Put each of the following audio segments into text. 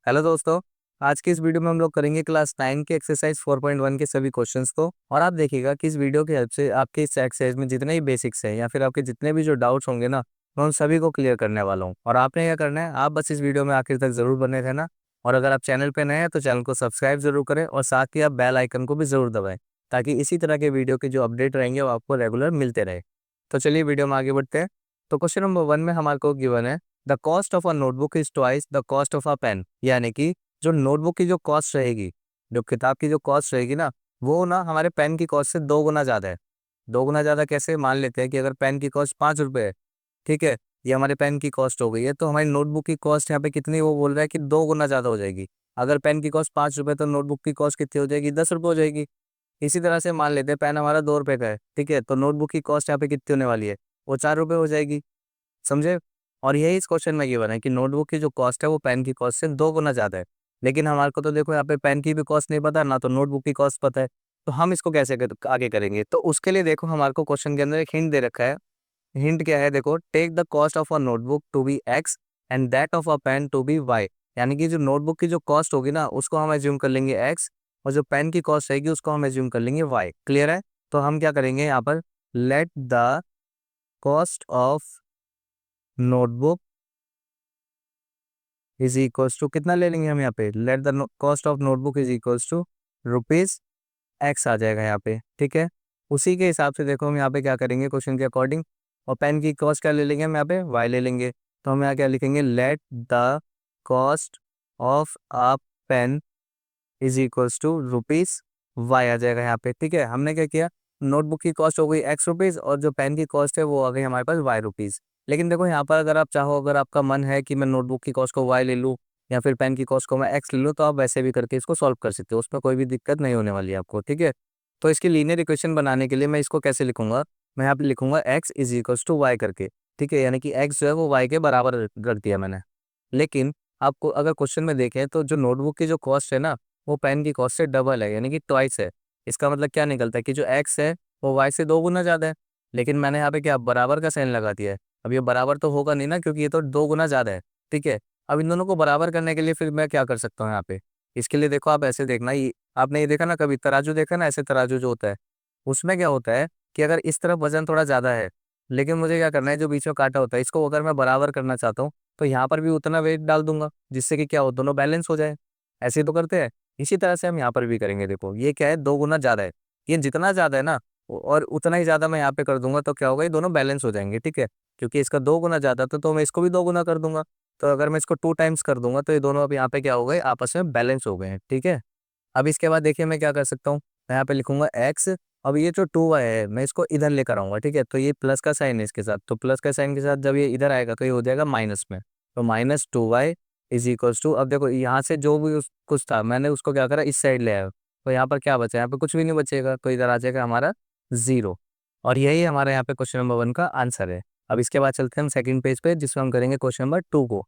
Hello दोस्तों। आज की इस वीडियो में हम लोग करेंगे क्लास 9 के एक्सरसाइज 4.1 के सभी क्वेश्चंस को। और आप देखिएगा कि इस वीडियो की हेल्प से आपके इस एक्सरसाइज में जितने भी बेसिक्स हैं या फिर आपके जितने भी जो डाउट्स होंगे ना, मैं उन सभी को क्लियर करने वाला हूँ। और आपने क्या करना है, आप बस इस वीडियो में आखिर तक जरूर बने रहना। और अगर आप चैनल पर नए हैं तो चैनल को सब्सक्राइब जरूर करें और साथ ही आप बेल आइकन को भी जरूर दबाएं, ताकि इसी तरह के वीडियो के जो अपडेट रहेंगे वो आपको रेगुलर मिलते रहे। तो चलिए वीडियो में आगे बढ़ते हैं। तो क्वेश्चन नंबर 1 में हमारे को गिवन है the cost of a notebook is twice the cost of a pen. यानी कि जो नोटबुक की जो कॉस्ट रहेगी, जो किताब की जो कॉस्ट रहेगी ना, वो ना हमारे पेन की कॉस्ट से 2 गुना ज़्यादा है। 2 गुना ज़्यादा कैसे, मान लेते हैं कि अगर पेन की कॉस्ट 5 रुपये है, ठीक है, ये हमारे पेन की कॉस्ट हो गई है, तो हमारी नोटबुक की कॉस्ट यहाँ पे कितनी, वो बोल रहा है कि 2 गुना ज़्यादा हो जाएगी। अगर पेन की कॉस्ट 5 रुपये तो नोटबुक की कॉस्ट कितनी हो जाएगी, 10 रुपये हो जाएगी। इसी तरह से मान लेते हैं पेन हमारा 2 रुपये का है, ठीक है, तो नोटबुक की कॉस्ट यहाँ पे कितनी होने वाली है, वो 4 रुपये हो जाएगी। समझे। और यही इस क्वेश्चन में गिवन है कि नोटबुक की जो कॉस्ट है वो पेन की कॉस्ट से 2 गुना ज़्यादा है। लेकिन हमारे को तो देखो यहाँ पे पेन की भी कॉस्ट नहीं पता ना, तो नोटबुक की कॉस्ट पता है। तो हम इसको कैसे आगे करेंगे, तो उसके लिए देखो हमारे को क्वेश्चन के अंदर एक हिंट दे रखा है। हिंट क्या है, देखो, take the cost of a notebook to be x and that of a pen to be y. यानी कि जो नोटबुक की जो कॉस्ट होगी ना, उसको हम एज्यूम कर लेंगे एक्स, और जो पेन की कॉस्ट रहेगी उसको हम एज्यूम कर लेंगे वाई। क्लियर है। तो हम क्या करेंगे यहाँ पर, let the cost of notebook is equals to, कितना ले लेंगे हम यहाँ पे, let the cost of notebook is equals to rupees x आ जाएगा यहाँ पे, ठीक है। उसी के हिसाब से देखो हम यहाँ पे क्या करेंगे क्वेश्चन के अकॉर्डिंग, और पेन की कॉस्ट क्या ले लेंगे हम यहाँ पे, वाई ले लेंगे। तो हम यहाँ क्या लिखेंगे, let the cost of a pen is equals to rupees y आ जाएगा यहाँ पे, ठीक है। हमने क्या किया, नोटबुक की कॉस्ट हो गई x रुपीज़ और जो पेन की कॉस्ट है वो आ गई हमारे पास y रुपीज़। लेकिन देखो यहाँ पर अगर आप चाहो, अगर आपका मन है कि मैं नोटबुक की कॉस्ट को y ले लूँ या फिर पेन की कॉस्ट को मैं x ले लूँ, तो आप वैसे भी करके इसको सॉल्व कर सकते हो, उसमें कोई भी दिक्कत नहीं होने वाली है आपको, ठीक है। तो इसकी लीनियर इक्वेशन बनाने के लिए मैं इसको कैसे लिखूंगा, मैं यहाँ पे लिखूंगा x is equals to y करके, ठीक है। यानी कि x जो है वो y के बराबर रख दिया मैंने। लेकिन आपको अगर क्वेश्चन में देखें तो जो नोटबुक की जो कॉस्ट है ना, वो पेन की कॉस्ट से डबल है, यानी कि ट्वाइस है। इसका मतलब क्या निकलता है कि जो एक्स है वो वाई से 2 गुना ज़्यादा है। लेकिन मैंने यहाँ पे क्या बराबर का साइन लगा दिया है। अब ये बराबर तो होगा नहीं ना, क्योंकि ये तो 2 गुना ज़्यादा है, ठीक है। अब इन दोनों को बराबर करने के लिए फिर मैं क्या कर सकता हूँ यहाँ पे, इसके लिए देखो आप ऐसे देखना, ये आपने ये देखा ना, कभी तराजू देखा ना, ऐसे तराजू जो होता है, उसमें क्या होता है कि अगर इस तरफ वजन थोड़ा ज़्यादा है, लेकिन मुझे क्या करना है, जो बीच में कांटा होता है इसको अगर मैं बराबर करना चाहता हूँ, तो यहाँ पर भी उतना वेट डाल दूंगा, जिससे कि क्या हो, दोनों बैलेंस हो जाए। ऐसे ही तो करते हैं। इसी तरह से हम यहाँ पर भी करेंगे। देखो ये क्या है, 2 गुना ज़्यादा है, ये जितना ज़्यादा है ना, और उतना ही ज़्यादा मैं यहाँ पे कर दूंगा, तो क्या होगा, ये दोनों बैलेंस हो जाएंगे, ठीक है। क्योंकि इसका 2 गुना ज़्यादा था तो मैं इसको भी 2 गुना कर दूंगा। तो अगर मैं इसको 2 टाइम्स कर दूंगा तो ये दोनों अब यहाँ पे क्या हो गए, आपस में बैलेंस हो गए हैं, ठीक है। अब इसके बाद देखिए मैं क्या कर सकता हूँ, मैं यहाँ पे लिखूंगा एक्स। अब ये जो 2y है मैं इसको इधर लेकर आऊंगा, ठीक है। तो ये प्लस का साइन है इसके साथ, तो प्लस का साइन के साथ जब ये इधर आएगा तो ये हो जाएगा माइनस में। तो -2y इज इक्वल्स टू, अब देखो यहाँ से जो भी कुछ था मैंने उसको क्या करा, इस साइड ले आया, तो यहाँ पर क्या बचा, यहाँ पे कुछ भी नहीं बचेगा, तो इधर आ जाएगा हमारा 0। और यही हमारा यहाँ पे क्वेश्चन नंबर 1 का आंसर है। अब इसके बाद चलते हैं हम सेकंड पेज पे, जिसमें हम करेंगे क्वेश्चन नंबर 2 को।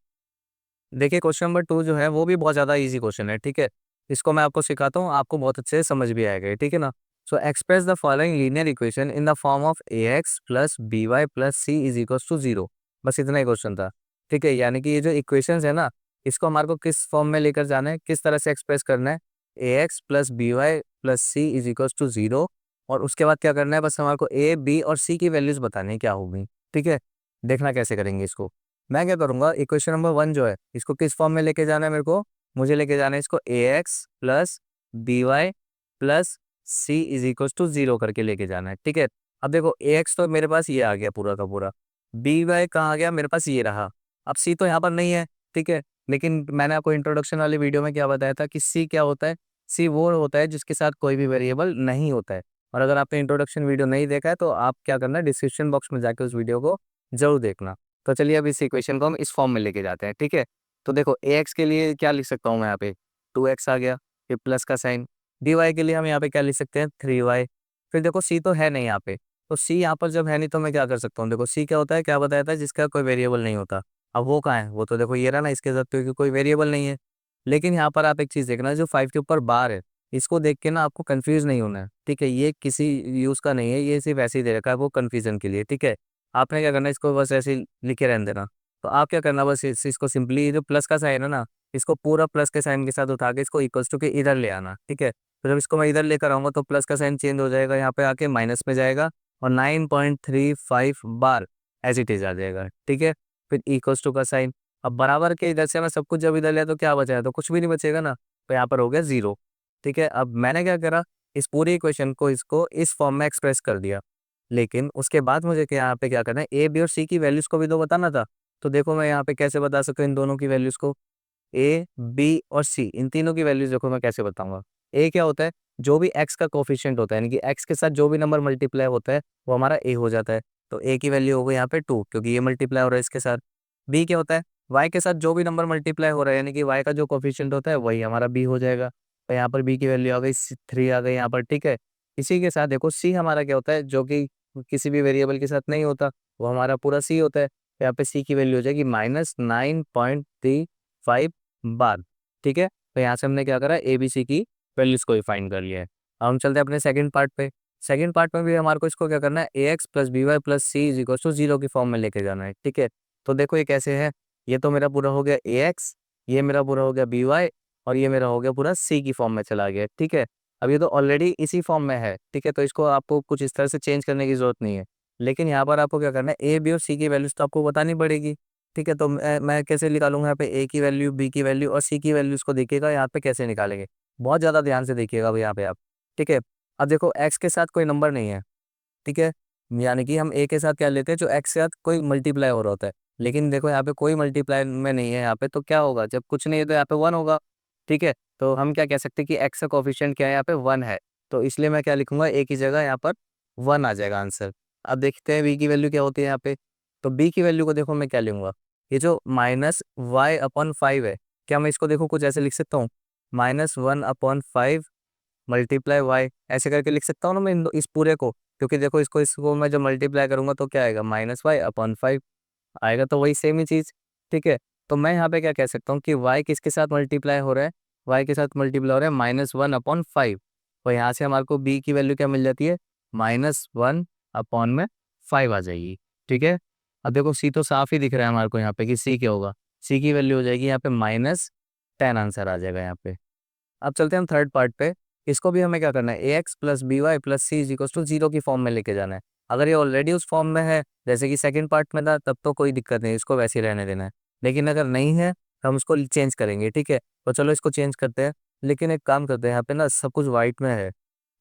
देखिए क्वेश्चन नंबर 2 जो है वो भी बहुत ज़्यादा इजी क्वेश्चन है, ठीक है। इसको मैं आपको सिखाता हूँ, आपको बहुत अच्छे से समझ भी आएगा, ठीक है ना। So express the following linear equation in the form of a x plus b y plus c is equals to 0। बस इतना ही क्वेश्चन था, ठीक है। यानी कि ये जो इक्वेशंस है ना, इसको हमारे को किस फॉर्म में लेकर जाना है, किस तरह से एक्सप्रेस करना है, a x plus b y plus c is equals to 0। और उसके बाद क्या करना है, बस हमारे को ए बी और सी की वैल्यूज बतानी है क्या होगी, ठीक है। देखना कैसे करेंगे इसको। मैं क्या करूंगा, इक्वेशन नंबर 1 जो है इसको किस फॉर्म में लेके जाना है मेरे को, मुझे लेके जाना है इसको a x plus b y plus c is equal to 0 करके लेके जाना है, ठीक है। अब देखो ए एक्स तो मेरे पास ये आ गया पूरा का पूरा, बी वाई कहाँ आ गया, मेरे पास ये रहा। अब सी तो यहाँ पर नहीं है, ठीक है। लेकिन मैंने आपको इंट्रोडक्शन वाली वीडियो में क्या बताया था कि सी क्या होता है, सी वो होता है जिसके साथ कोई भी वेरिएबल नहीं होता है। और अगर आपने इंट्रोडक्शन वीडियो नहीं देखा है तो आप क्या करना, डिस्क्रिप्शन बॉक्स में जाके उस वीडियो को जरूर देखना। तो चलिए अब इस इक्वेशन को हम इस फॉर्म में लेके जाते हैं, ठीक है। तो देखो ए एक्स के लिए क्या लिख सकता हूँ मैं यहाँ पे, 2x आ गया, फिर प्लस का साइन। डी वाई के लिए हम यहाँ पे क्या लिख सकते हैं, 3y। फिर देखो सी तो है नहीं यहाँ पे, तो सी यहाँ पर जब है नहीं तो मैं क्या कर सकता हूँ, देखो सी क्या होता है, क्या बताया था, जिसका कोई वेरिएबल नहीं होता। अब वो कहाँ है, वो तो देखो ये रहा ना, इसके साथ तो कोई वेरिएबल नहीं है। लेकिन यहाँ पर आप एक चीज़ देखना, जो 5 के ऊपर बार है, इसको देख के ना आपको कंफ्यूज नहीं होना है, ठीक है। ये किसी यूज़ का नहीं है, ये सिर्फ ऐसे ही दे रखा है वो कन्फ्यूजन के लिए, ठीक है। आपने क्या करना है, इसको बस ऐसे ही लिखे रहने देना। तो आप क्या करना, बस इसको सिंपली जो प्लस का साइन है ना, इसको पूरा प्लस के साइन के साथ उठा के इसको इक्वल्स टू के इधर ले आना, ठीक है। तो जब इसको मैं इधर लेकर आऊंगा तो प्लस का साइन चेंज हो जाएगा, यहाँ पे आके माइनस में जाएगा और 9.35 बार एज इट इज आ जाएगा, ठीक है। फिर इक्वल्स टू का साइन, अब बराबर के इधर से मैं सब कुछ जब इधर लिया तो क्या बचा, तो कुछ भी नहीं बचेगा ना, तो यहाँ पर हो गया 0, ठीक है। अब मैंने क्या करा, इस पूरी इक्वेशन को इसको इस फॉर्म में एक्सप्रेस कर दिया, लेकिन उसके बाद मुझे यहाँ पे क्या करना है, ए बी और सी की वैल्यूज को भी तो बताना था। तो देखो मैं यहाँ पे कैसे बता सकता हूँ इन दोनों की वैल्यूज को, ए बी और सी इन तीनों की वैल्यूज देखो मैं कैसे बताऊंगा। ए क्या होता है, जो भी एक्स का कोफिशिएंट होता है, यानी कि एक्स के साथ जो भी नंबर मल्टीप्लाई होता है वो हमारा ए हो जाता है। तो ए की वैल्यू हो गई यहाँ पे 2, क्योंकि ये मल्टीप्लाई हो रहा है इसके साथ। बी क्या होता है, वाई के साथ जो भी नंबर मल्टीप्लाई हो रहा है, यानी कि वाई का जो कोफिशिएंट होता है वही हमारा बी हो जाएगा। तो यहाँ पर बी की वैल्यू आ गई 3 आ गई यहाँ पर, ठीक है। इसी के साथ देखो सी हमारा क्या होता है, जो कि किसी भी वेरिएबल के साथ नहीं होता, वो हमारा पूरा सी होता है। तो यहाँ पे सी की वैल्यू हो जाएगी -9.35 बार, ठीक है। तो यहाँ से हमने क्या करा, ए बी सी की वैल्यूज को ही फाइंड कर लिया है। अब हम चलते हैं अपने सेकंड पार्ट पे। सेकंड पार्ट में भी हमारे को इसको क्या करना है, a x plus b y plus c is equal to 0 की फॉर्म में लेके जाना है, ठीक है। तो देखो ये कैसे है, ये तो मेरा पूरा हो गया ए एक्स, ये मेरा पूरा हो गया बी वाई, और ये मेरा हो गया पूरा सी की फॉर्म में चला गया, ठीक है। अब ये तो ऑलरेडी इसी फॉर्म में है, ठीक है, तो इसको आपको कुछ इस तरह से चेंज करने की जरूरत नहीं है। लेकिन यहाँ पर आपको क्या करना है, ए बी और सी की वैल्यूज तो आपको बतानी पड़ेगी, ठीक है। तो मैं कैसे निकालूंगा यहाँ पे, ए की वैल्यू, बी की वैल्यू और सी की वैल्यूज को देखिएगा यहाँ पे कैसे निकालेंगे, बहुत ज़्यादा ध्यान से देखिएगा भाई यहाँ पे आप, ठीक है। अब देखो एक्स के साथ कोई नंबर नहीं है, ठीक है, यानी कि हम ए के साथ क्या लेते हैं, जो एक्स के साथ कोई मल्टीप्लाई हो रहा होता है। लेकिन देखो यहाँ पे कोई मल्टीप्लाई में नहीं है, यहाँ पे तो क्या होगा, जब कुछ नहीं है तो यहाँ पे 1 होगा, ठीक है। तो हम क्या कह सकते हैं कि एक्स का कोफिशिएंट क्या है, यहाँ पे 1 है। तो इसलिए मैं क्या लिखूंगा, ए की जगह यहाँ पर 1 आ जाएगा आंसर। अब देखते हैं बी की वैल्यू क्या होती है यहाँ पे। तो बी की वैल्यू को देखो मैं क्या लूंगा, ये जो -y/5 है, क्या मैं इसको देखो कुछ ऐसे लिख सकता हूँ, -1/5 मल्टीप्लाई वाई, ऐसे करके लिख सकता हूँ ना मैं इस पूरे को। क्योंकि देखो इसको मैं जब मल्टीप्लाई करूंगा तो क्या आएगा, -y/5 आएगा, तो वही सेम ही चीज़, ठीक है। तो मैं यहाँ पे क्या कह सकता हूँ कि y किसके साथ मल्टीप्लाई हो रहा है, y के साथ मल्टीप्लाई हो रहा है -1/5, और यहाँ से हमारे को b की वैल्यू क्या मिल जाती है, -1/5 आ जाएगी, ठीक है। अब देखो c तो साफ ही दिख रहा है हमारे को यहाँ पे कि c क्या होगा, c की वैल्यू हो जाएगी यहाँ पे -10 आंसर आ जाएगा यहाँ पे। अब चलते हैं हम थर्ड पार्ट पे। इसको भी हमें क्या करना है, a x plus b y plus c is equal to 0 की फॉर्म में लेके जाना है। अगर ये ऑलरेडी उस फॉर्म में है, जैसे कि सेकंड पार्ट में था, तब तो कोई दिक्कत नहीं, इसको वैसे ही रहने देना है। लेकिन अगर नहीं है तो हम उसको चेंज करेंगे, ठीक है। तो चलो इसको चेंज करते हैं, लेकिन एक काम करते हैं, यहाँ पे ना सब कुछ वाइट में है,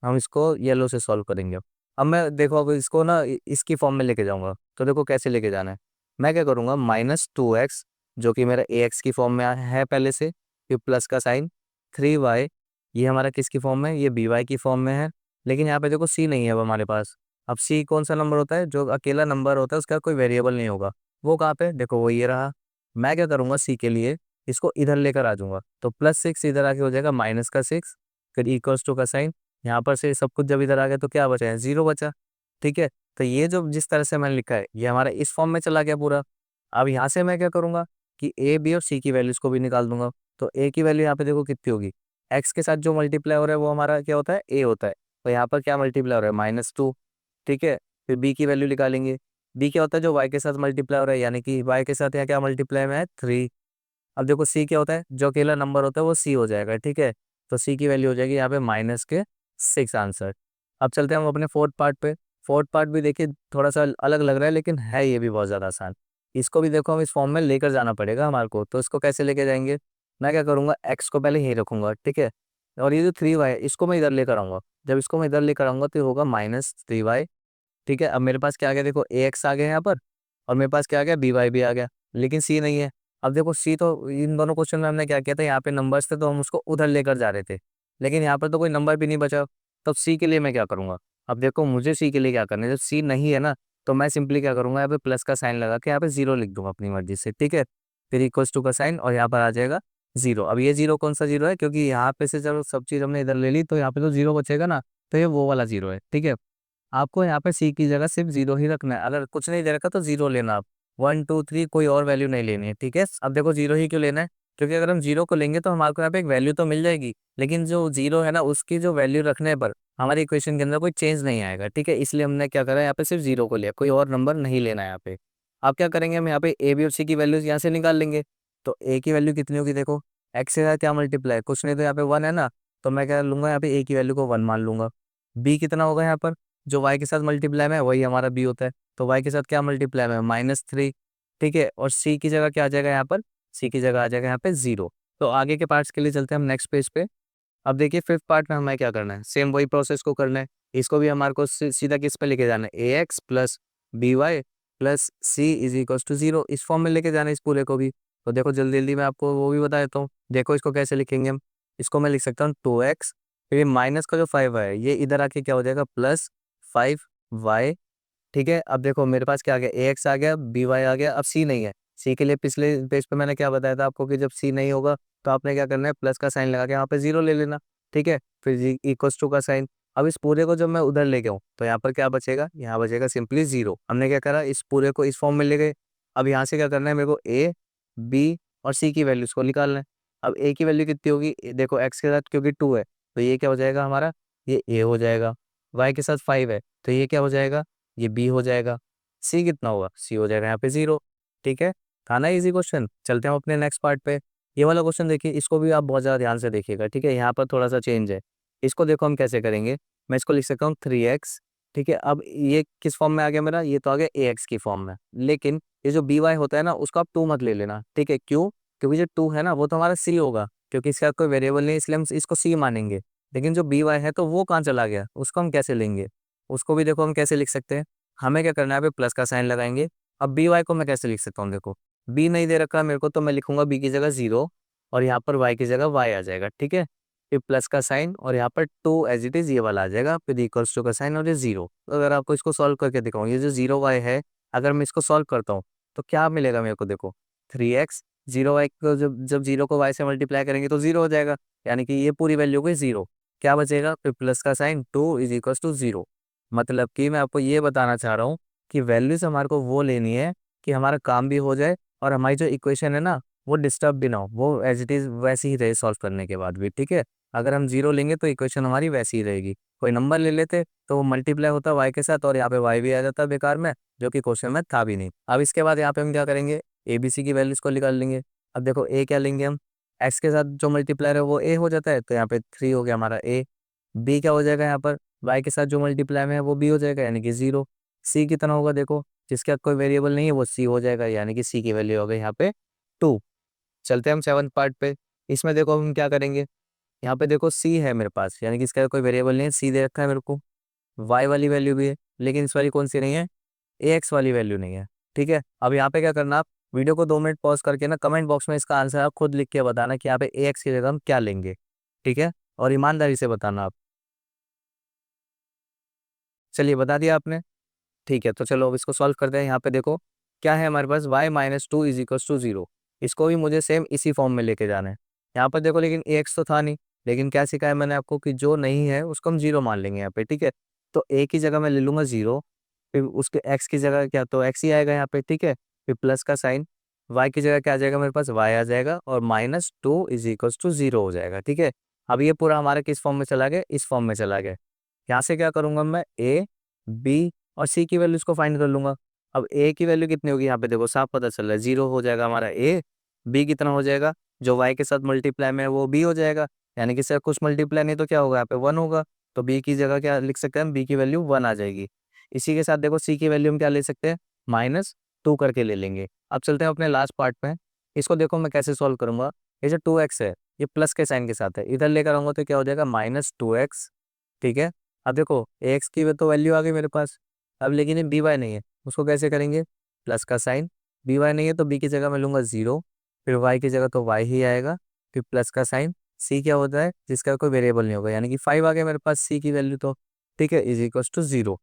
हम इसको येलो से सॉल्व करेंगे। अब मैं देखो, अब इसको ना इसकी फॉर्म में लेके जाऊंगा, तो देखो कैसे लेके जाना है। मैं क्या करूंगा, -2x, जो कि मेरा ए एक्स की फॉर्म में है पहले से, फिर प्लस का साइन, 3y, ये हमारा किसकी फॉर्म में है, ये बी वाई की फॉर्म में है। लेकिन यहाँ पे देखो सी नहीं है अब हमारे पास। अब सी कौन सा नंबर होता है, जो अकेला नंबर होता है उसका कोई वेरिएबल नहीं होगा, वो कहाँ पे, देखो वो ये रहा। मैं क्या करूँगा, सी के लिए इसको इधर लेकर आ जाऊंगा, तो +6 इधर आके हो जाएगा -6, फिर इक्वल्स टू का साइन, यहाँ पर से सब कुछ जब इधर आ गया तो क्या बचा है, 0 बचा, ठीक है। तो ये जो जिस तरह से मैंने लिखा है ये हमारा इस फॉर्म में चला गया पूरा। अब यहाँ से मैं क्या करूँगा कि ए बी और सी की वैल्यूज को भी निकाल दूंगा। तो ए की वैल्यू यहाँ पे देखो कितनी होगी, एक्स के साथ जो मल्टीप्लाई हो रहा है वो हमारा क्या होता है, ए होता है। तो यहाँ पर क्या मल्टीप्लाई हो रहा है, -2, ठीक है। फिर बी की वैल्यू निकालेंगे, बी क्या होता है, जो वाई के साथ मल्टीप्लाई हो रहा है, यानी कि वाई के साथ यहाँ क्या मल्टीप्लाई में है, 3। अब देखो सी क्या होता है, जो अकेला नंबर होता है वो सी हो जाएगा, ठीक है। तो सी की वैल्यू हो जाएगी यहाँ पे -6 आंसर। अब चलते हैं हम अपने फोर्थ पार्ट पे। फोर्थ पार्ट भी देखिए थोड़ा सा अलग लग रहा है, लेकिन है ये भी बहुत ज़्यादा आसान। इसको भी देखो हम इस फॉर्म में लेकर जाना पड़ेगा हमारे को, तो इसको कैसे लेके जाएंगे, मैं क्या करूँगा, एक्स को पहले यही रखूंगा, ठीक है। और ये जो 3y है इसको मैं इधर लेकर आऊँगा, जब इसको मैं इधर लेकर आऊँगा तो ये होगा -3y, ठीक है। अब मेरे पास क्या आ गया, देखो ए एक्स आ गया यहाँ पर, और मेरे पास क्या आ गया, बी वाई भी आ गया, लेकिन सी नहीं है। अब देखो सी तो इन दोनों क्वेश्चन में हमने क्या किया था, यहाँ पे नंबर्स थे तो हम उसको उधर लेकर जा रहे थे, लेकिन यहाँ पर तो कोई नंबर भी नहीं बचा। तो सी के लिए मैं क्या करूँगा, अब देखो मुझे सी के लिए क्या करना है, जब सी नहीं है ना, तो मैं सिंपली क्या करूँगा, यहाँ पे प्लस का साइन लगा के यहाँ पे 0 लिख दूंगा अपनी मर्जी से, ठीक है। फिर इक्वल्स टू का साइन, और यहाँ पर आ जाएगा 0। अब ये 0 कौन सा 0 है, क्योंकि यहाँ पे से जब सब चीज़ हमने इधर ले ली तो यहाँ पे तो 0 बचेगा ना, तो ये वो वाला 0 है, ठीक है। आपको यहाँ पे सी की जगह सिर्फ 0 ही रखना है, अगर कुछ नहीं दे रखा तो 0 लेना आप, 1 2 3 कोई और वैल्यू नहीं लेनी है, ठीक है। अब देखो 0 ही क्यों लेना है, क्योंकि अगर हम 0 को लेंगे तो हमारे को यहाँ पे एक वैल्यू तो मिल जाएगी, लेकिन जो 0 है ना उसकी जो वैल्यू रखने पर हमारी इक्वेशन के अंदर कोई चेंज नहीं आएगा, ठीक है। इसलिए हमने क्या करा, यहाँ पे सिर्फ 0 को लिया, कोई और नंबर नहीं लेना है यहाँ पे। अब क्या करेंगे, हम यहाँ पे ए बी और सी की वैल्यूज यहाँ से निकाल लेंगे। तो ए की वैल्यू कितनी होगी, देखो एक्स के साथ क्या मल्टीप्लाई, कुछ नहीं तो यहाँ पे 1 है ना, तो मैं क्या लूंगा यहाँ पे ए की वैल्यू को 1 मान लूंगा। बी कितना होगा यहाँ पर, जो वाई के साथ मल्टीप्लाई में है वही हमारा बी होता है, तो वाई के साथ क्या मल्टीप्लाई में है, -3। ठीक है, और सी की जगह क्या आ जाएगा यहाँ पर, सी की जगह आ जाएगा यहाँ पे 0। तो आगे के पार्ट्स के लिए चलते हैं हम नेक्स्ट पेज पे। अब देखिए फिफ्थ पार्ट में हमें क्या करना है, सेम वही प्रोसेस को करना है। इसको भी हमारे को सीधा किस पे लेके जाना है, a x plus b y plus c is equal to 0, इस फॉर्म में लेके जाना है इस पूरे को भी। तो देखो जल्दी जल्दी मैं आपको वो भी बता देता हूँ। देखो इसको कैसे लिखेंगे हम, इसको मैं लिख सकता हूँ 2x, फिर माइनस का जो 5 है ये इधर आके क्या हो जाएगा प्लस 5y। ठीक है, अब देखो मेरे पास क्या आ गया, ए एक्स आ गया, बी वाई आ गया, अब सी नहीं है। सी के लिए पिछले पेज पे मैंने क्या बताया था आपको कि जब सी नहीं होगा तो आपने क्या करना है, प्लस का साइन लगा के यहाँ पे 0 ले लेना। ठीक है, फिर इक्वल्स टू का साइन। अब इस पूरे को जब मैं उधर लेके आऊँ तो यहाँ पर क्या बचेगा, यहाँ बचेगा सिंपली 0। हमने क्या करा, इस पूरे को इस फॉर्म में ले गए। अब यहाँ से क्या करना है मेरे को, ए बी और सी की वैल्यूज को निकालना है। अब ए की वैल्यू कितनी होगी, देखो एक्स के साथ क्योंकि 2 है तो ये क्या हो जाएगा हमारा, ये ए हो जाएगा। वाई के साथ 5 है तो ये क्या हो जाएगा, ये बी हो जाएगा। सी कितना होगा, सी हो जाएगा यहाँ पे 0। ठीक है, था ना इजी क्वेश्चन। चलते हैं हम अपने नेक्स्ट पार्ट पे। ये वाला क्वेश्चन देखिए, इसको भी आप बहुत ज़्यादा ध्यान से देखिएगा। ठीक है, यहाँ पर थोड़ा सा चेंज है। इसको देखो हम कैसे करेंगे, मैं इसको लिख सकता हूँ 3x। ठीक है, अब ये किस फॉर्म में आ गया मेरा, ये तो आ गया ए एक्स की फॉर्म में। लेकिन ये जो बी वाई होता है ना उसको आप 2 मत ले लेना। ठीक है, क्यों, क्योंकि जो 2 है ना वो तो हमारा सी होगा, क्योंकि इसका कोई वेरिएबल नहीं, इसलिए हम इसको सी मानेंगे। लेकिन जो बी वाई है तो वो कहाँ चला गया, उसको हम कैसे लेंगे। उसको भी देखो हम कैसे लिख सकते हैं, हमें क्या करना है, पे प्लस का साइन लगाएंगे। अब बी वाई को मैं कैसे लिख सकता हूँ, देखो बी नहीं दे रखा है मेरे को तो मैं लिखूंगा बी की जगह 0 और यहाँ पर वाई की जगह वाई आ जाएगा। ठीक है, फिर प्लस का साइन और यहाँ पर 2 एज इट इज ये वाला आ जाएगा, फिर इक्वल्स टू का साइन और ये 0। तो अगर आपको इसको सॉल्व करके दिखाऊँ, ये जो 0y है अगर मैं इसको सॉल्व करता हूँ तो क्या मिलेगा मेरे को, देखो 3x, 0y को जब जब 0 को y से मल्टीप्लाई करेंगे तो 0 हो जाएगा, यानी कि ये पूरी वैल्यू को 0। क्या बचेगा, फिर प्लस का साइन 2 इज इक्वल्स टू 0। मतलब कि मैं आपको ये बताना चाह रहा हूँ कि वैल्यूज हमारे को वो लेनी है कि हमारा काम भी हो जाए और हमारी जो इक्वेशन है ना वो डिस्टर्ब भी ना हो, वो एज इट इज वैसी ही रहे सॉल्व करने के बाद भी। ठीक है, अगर हम 0 लेंगे तो इक्वेशन हमारी वैसी ही रहेगी। कोई नंबर ले लेते तो वो मल्टीप्लाई होता वाई के साथ और यहाँ पे वाई भी आ जाता बेकार में, जो कि क्वेश्चन में था भी नहीं। अब इसके बाद यहाँ पे हम क्या करेंगे, ए बी सी की वैल्यूज को निकाल लेंगे। अब देखो ए क्या लेंगे हम, एक्स के साथ जो मल्टीप्लायर है वो ए हो जाता है, तो यहाँ पे 3 हो गया हमारा ए। बी क्या हो जाएगा यहाँ पर, वाई के साथ जो मल्टीप्लाई में है वो बी हो जाएगा यानी कि 0। सी कितना होगा, देखो जिसका कोई वेरिएबल नहीं है वो सी हो जाएगा, यानी कि सी की वैल्यू हो गई यहाँ पे 2। चलते हैं हम सेवंथ पार्ट पे। इसमें देखो हम क्या करेंगे, यहाँ पे देखो सी है मेरे पास, यानी कि इसका कोई वेरिएबल नहीं है, सी दे रखा है मेरे को। वाई वाली वैल्यू भी है लेकिन इस वाली कौन सी नहीं है, ए एक्स वाली वैल्यू नहीं है। ठीक है, अब यहाँ पे क्या करना, आप वीडियो को 2 मिनट पॉज करके ना कमेंट बॉक्स में इसका आंसर आप खुद लिख के बताना कि यहाँ पे ए एक्स की जगह हम क्या लेंगे। ठीक है, और ईमानदारी से बताना आप। चलिए बता दिया आपने। ठीक है, तो चलो अब इसको सॉल्व करते हैं। यहाँ पे देखो क्या है हमारे पास, y-2 इज इक्वल्स टू 0। इसको भी मुझे सेम इसी फॉर्म में लेके जाना है। यहाँ पर देखो लेकिन ए एक्स तो था नहीं, लेकिन क्या सिखाया मैंने आपको कि जो नहीं है उसको हम 0 मान लेंगे यहाँ पे। ठीक है, तो ए की जगह मैं ले लूंगा 0, फिर उसके एक्स की जगह क्या, तो एक्स ही आएगा यहाँ पे। ठीक है, फिर प्लस का साइन, वाई की जगह क्या आ जाएगा मेरे पास, वाई आ जाएगा और -2 इज इक्वल्स टू 0 हो जाएगा। ठीक है, अब ये पूरा हमारा किस फॉर्म में चला गया, इस फॉर्म में चला गया। यहाँ से क्या करूंगा मैं, ए बी और सी की वैल्यूज को फाइंड कर लूंगा। अब ए की वैल्यू कितनी होगी, यहाँ पे देखो साफ पता चल रहा है 0 हो जाएगा हमारा ए। बी कितना हो जाएगा, जो वाई के साथ मल्टीप्लाई में है वो बी हो जाएगा, यानी कि सर कुछ मल्टीप्लाई नहीं तो क्या होगा यहाँ पे 1 होगा। तो बी की जगह क्या लिख सकते हैं, बी की वैल्यू 1 आ जाएगी। इसी के साथ देखो सी की वैल्यू हम क्या ले सकते हैं, -2 करके ले लेंगे। अब चलते हैं अपने लास्ट पार्ट में। इसको देखो मैं कैसे सॉल्व करूंगा, ये जो 2x है ये प्लस के साइन के साथ है, इधर लेकर आऊंगा तो क्या हो जाएगा -2x। ठीक है, अब देखो ए एक्स की तो वैल्यू आ गई मेरे पास। अब लेकिन ये बी वाई नहीं है, उसको कैसे करेंगे, प्लस का साइन, बी वाई नहीं है तो बी की जगह मैं लूंगा 0, फिर वाई की जगह तो वाई ही आएगा, फिर प्लस का साइन। सी क्या होता है, जिसका कोई वेरिएबल नहीं होगा, यानी कि 5 आ गया मेरे पास सी की वैल्यू तो। ठीक है, इज इक्वल टू 0।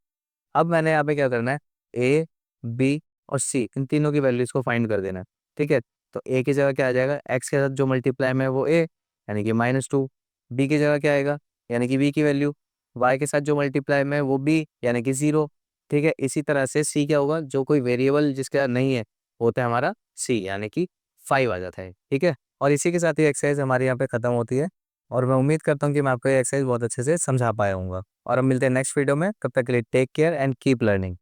अब मैंने यहाँ पे क्या करना है, ए बी और सी इन तीनों की वैल्यूज को फाइंड कर देना है। ठीक है, तो ए की जगह क्या आ जाएगा, एक्स के साथ जो मल्टीप्लाई में है वो ए, यानी कि -2। बी की जगह क्या आएगा, यानी कि बी की वैल्यू। वाई के साथ जो मल्टीप्लाई में है वो बी, यानी कि 0। ठीक है, इसी तरह से सी क्या होगा, जो कोई वेरिएबल जिसका नहीं है होता है हमारा सी, यानी कि 5 आ जाता है। ठीक है, और इसी के साथ ही एक्सरसाइज हमारे यहाँ पे खत्म होती है। और मैं उम्मीद करता हूँ कि मैं आपको ये एक्सरसाइज बहुत अच्छे से समझा पाया हूँ। और अब मिलते हैं नेक्स्ट वीडियो में, तब तक के लिए take care and keep learning.